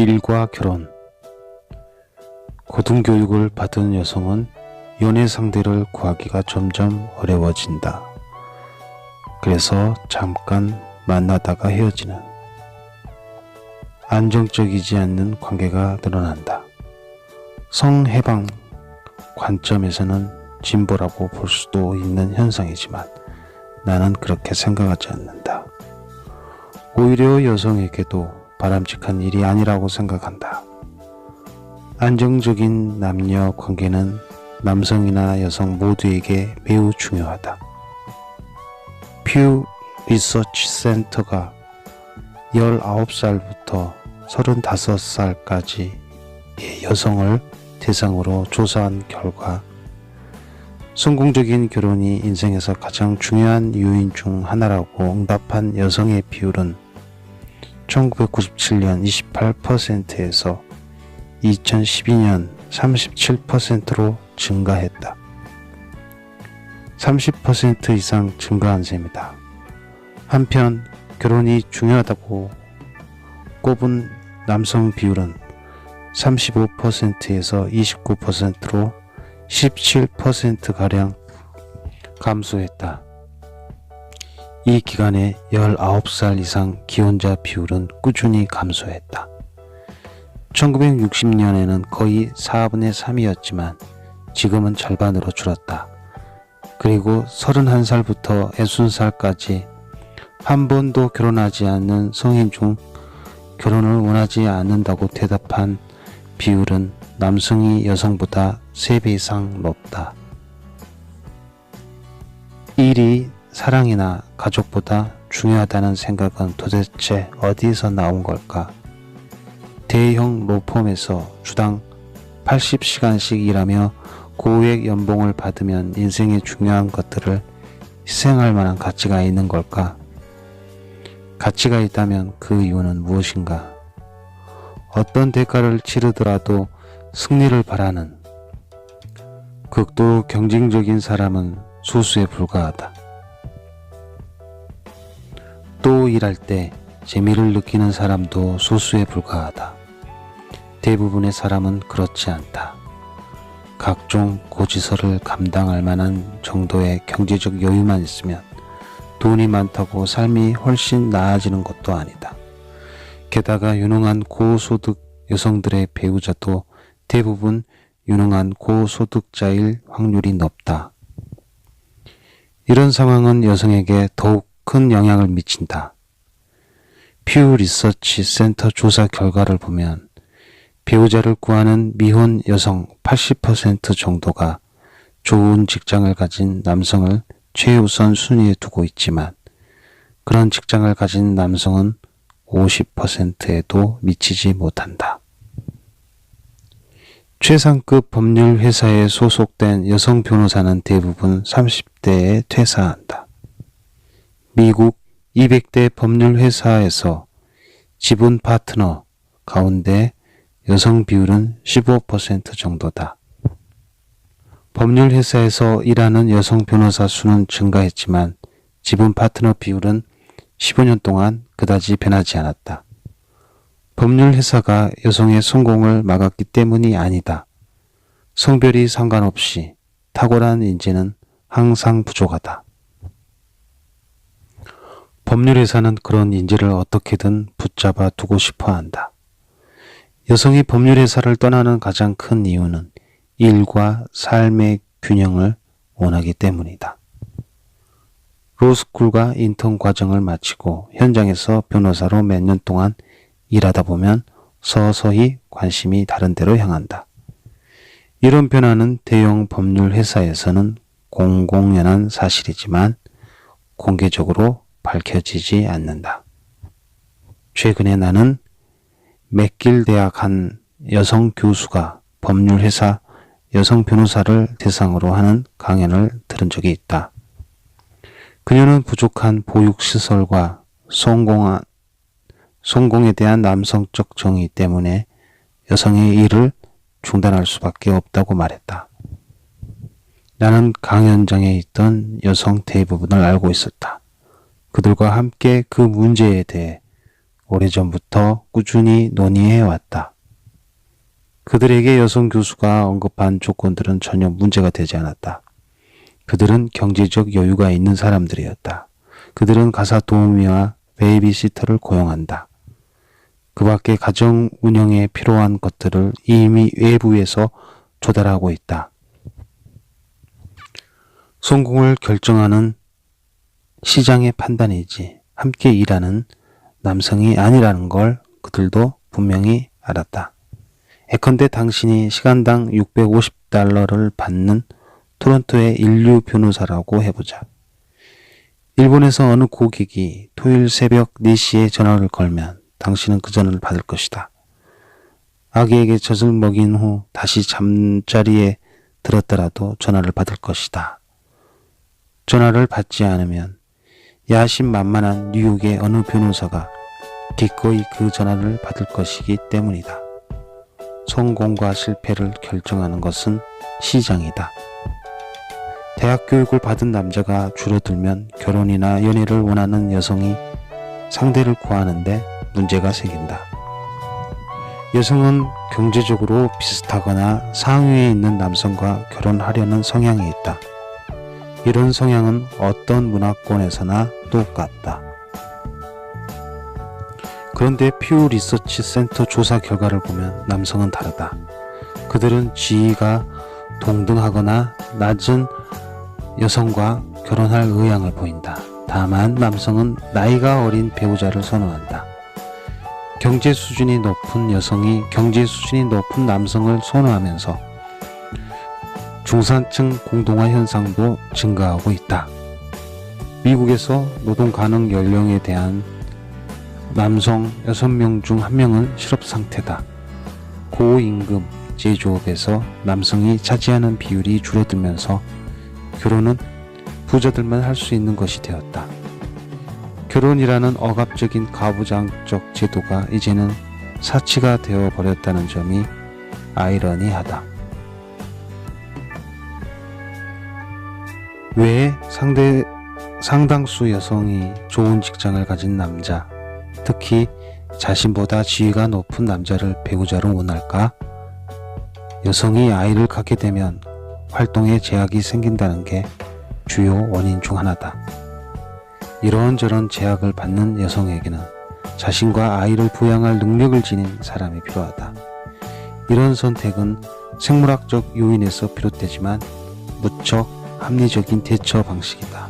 일과 결혼. 고등교육을 받은 여성은 연애 상대를 구하기가 점점 어려워진다. 그래서 잠깐 만나다가 헤어지는 안정적이지 않는 관계가 늘어난다. 성해방 관점에서는 진보라고 볼 수도 있는 현상이지만 나는 그렇게 생각하지 않는다. 오히려 여성에게도 바람직한 일이 아니라고 생각한다. 안정적인 남녀 관계는 남성이나 여성 모두에게 매우 중요하다. 퓨 리서치 센터가 19살부터 35살까지의 여성을 대상으로 조사한 결과 성공적인 결혼이 인생에서 가장 중요한 요인 중 하나라고 응답한 여성의 비율은 1997년 28%에서 2012년 37%로 증가했다. 30% 이상 증가한 셈이다. 한편 결혼이 중요하다고 꼽은 남성 비율은 35%에서 29%로 17%가량 감소했다. 이 기간에 19살 이상 기혼자 비율은 꾸준히 감소했다. 1960년에는 거의 4분의 3이었지만 지금은 절반으로 줄었다. 그리고 31살부터 60살까지 한 번도 결혼하지 않는 성인 중 결혼을 원하지 않는다고 대답한 비율은 남성이 여성보다 3배 이상 높다. 일이 사랑이나 가족보다 중요하다는 생각은 도대체 어디서 나온 걸까? 대형 로펌에서 주당 80시간씩 일하며 고액 연봉을 받으면 인생의 중요한 것들을 희생할 만한 가치가 있는 걸까? 가치가 있다면 그 이유는 무엇인가? 어떤 대가를 치르더라도 승리를 바라는 극도 경쟁적인 사람은 소수에 불과하다. 또 일할 때 재미를 느끼는 사람도 소수에 불과하다. 대부분의 사람은 그렇지 않다. 각종 고지서를 감당할 만한 정도의 경제적 여유만 있으면 돈이 많다고 삶이 훨씬 나아지는 것도 아니다. 게다가 유능한 고소득 여성들의 배우자도 대부분 유능한 고소득자일 확률이 높다. 이런 상황은 여성에게 더욱 큰 영향을 미친다. 퓨 리서치 센터 조사 결과를 보면 배우자를 구하는 미혼 여성 80% 정도가 좋은 직장을 가진 남성을 최우선 순위에 두고 있지만 그런 직장을 가진 남성은 50%에도 미치지 못한다. 최상급 법률 회사에 소속된 여성 변호사는 대부분 30대에 퇴사한다. 미국 200대 법률 회사에서 지분 파트너 가운데 여성 비율은 15% 정도다. 법률 회사에서 일하는 여성 변호사 수는 증가했지만 지분 파트너 비율은 15년 동안 그다지 변하지 않았다. 법률 회사가 여성의 성공을 막았기 때문이 아니다. 성별이 상관없이 탁월한 인재는 항상 부족하다. 법률회사는 그런 인재를 어떻게든 붙잡아 두고 싶어 한다. 여성이 법률회사를 떠나는 가장 큰 이유는 일과 삶의 균형을 원하기 때문이다. 로스쿨과 인턴 과정을 마치고 현장에서 변호사로 몇 년 동안 일하다 보면 서서히 관심이 다른 데로 향한다. 이런 변화는 대형 법률 회사에서는 공공연한 사실이지만 공개적으로 밝혀지지 않는다. 최근에 나는 맥길 대학 한 여성 교수가 법률회사 여성 변호사를 대상으로 하는 강연을 들은 적이 있다. 그녀는 부족한 보육시설과 성공에 대한 남성적 정의 때문에 여성의 일을 중단할 수밖에 없다고 말했다. 나는 강연장에 있던 여성 대부분을 알고 있었다. 그들과 함께 그 문제에 대해 오래전부터 꾸준히 논의해왔다. 그들에게 여성 교수가 언급한 조건들은 전혀 문제가 되지 않았다. 그들은 경제적 여유가 있는 사람들이었다. 그들은 가사 도우미와 베이비시터를 고용한다. 그 밖에 가정 운영에 필요한 것들을 이미 외부에서 조달하고 있다. 성공을 결정하는 시장의 판단이지 함께 일하는 남성이 아니라는 걸 그들도 분명히 알았다. 예컨대 당신이 시간당 $650를 받는 토론토의 인류 변호사라고 해보자. 일본에서 어느 고객이 토요일 새벽 4시에 전화를 걸면 당신은 그 전화를 받을 것이다. 아기에게 젖을 먹인 후 다시 잠자리에 들었더라도 전화를 받을 것이다. 전화를 받지 않으면 야심만만한 뉴욕의 어느 변호사가 기꺼이 그 전화를 받을 것이기 때문이다. 성공과 실패를 결정하는 것은 시장이다. 대학 교육을 받은 남자가 줄어들면 결혼이나 연애를 원하는 여성이 상대를 구하는데 문제가 생긴다. 여성은 경제적으로 비슷하거나 상위에 있는 남성과 결혼하려는 성향이 있다. 이런 성향은 어떤 문화권에서나 똑같다. 그런데 퓨 리서치 센터 조사 결과를 보면 남성은 다르다. 그들은 지위가 동등하거나 낮은 여성과 결혼할 의향을 보인다. 다만 남성은 나이가 어린 배우자를 선호한다. 경제 수준이 높은 여성이 경제 수준이 높은 남성을 선호하면서 중산층 공동화 현상도 증가하고 있다. 미국에서 노동 가능 연령에 대한 남성 6명 중 1명은 실업 상태다. 고임금 제조업에서 남성이 차지하는 비율이 줄어들면서 결혼은 부자들만 할 수 있는 것이 되었다. 결혼이라는 억압적인 가부장적 제도가 이제는 사치가 되어버렸다는 점이 아이러니하다. 왜 상당수 여성이 좋은 직장을 가진 남자, 특히 자신보다 지위가 높은 남자를 배우자로 원할까? 여성이 아이를 갖게 되면 활동에 제약이 생긴다는 게 주요 원인 중 하나다. 이런저런 제약을 받는 여성에게는 자신과 아이를 부양할 능력을 지닌 사람이 필요하다. 이런 선택은 생물학적 요인에서 비롯되지만 무척 합리적인 대처 방식이다.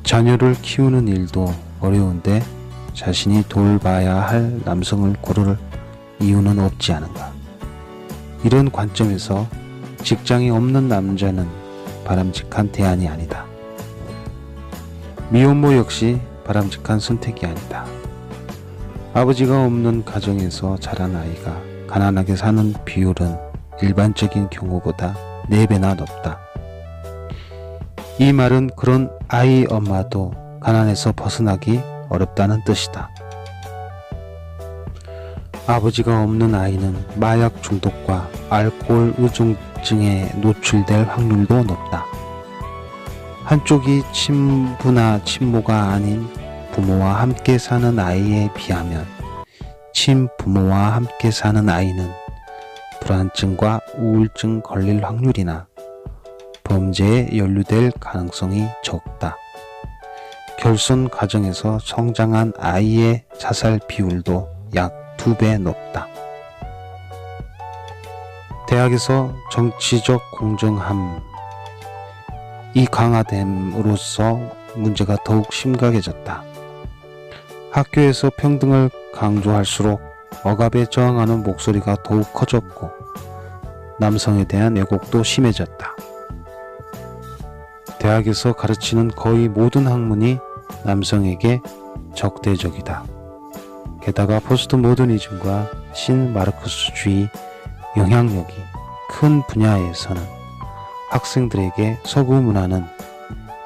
자녀를 키우는 일도 어려운데 자신이 돌봐야 할 남성을 고를 이유는 없지 않은가. 이런 관점에서 직장이 없는 남자는 바람직한 대안이 아니다. 미혼모 역시 바람직한 선택이 아니다. 아버지가 없는 가정에서 자란 아이가 가난하게 사는 비율은 일반적인 경우보다 4배나 높다. 이 말은 그런 아이 엄마도 가난에서 벗어나기 어렵다는 뜻이다. 아버지가 없는 아이는 마약 중독과 알코올 의존증에 노출될 확률도 높다. 한쪽이 친부나 친모가 아닌 부모와 함께 사는 아이에 비하면 친부모와 함께 사는 아이는 불안증과 우울증 걸릴 확률이나 범죄에 연루될 가능성이 적다. 결손 가정에서 성장한 아이의 자살 비율도 약 2배 높다. 대학에서 정치적 공정함이 강화됨으로써 문제가 더욱 심각해졌다. 학교에서 평등을 강조할수록 억압에 저항하는 목소리가 더욱 커졌고 남성에 대한 왜곡도 심해졌다. 대학에서 가르치는 거의 모든 학문이 남성에게 적대적이다. 게다가 포스트 모더니즘과 신마르크스주의 영향력이 큰 분야에서는 학생들에게 서구 문화는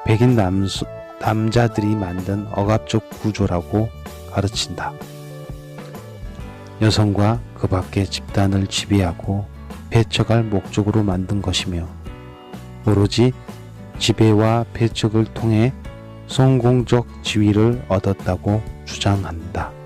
백인 남자들이 만든 억압적 구조라고 가르친다. 여성과 그 밖의 집단을 지배하고 배척할 목적으로 만든 것이며 오로지 지배와 배척을 통해 성공적 지위를 얻었다고 주장한다.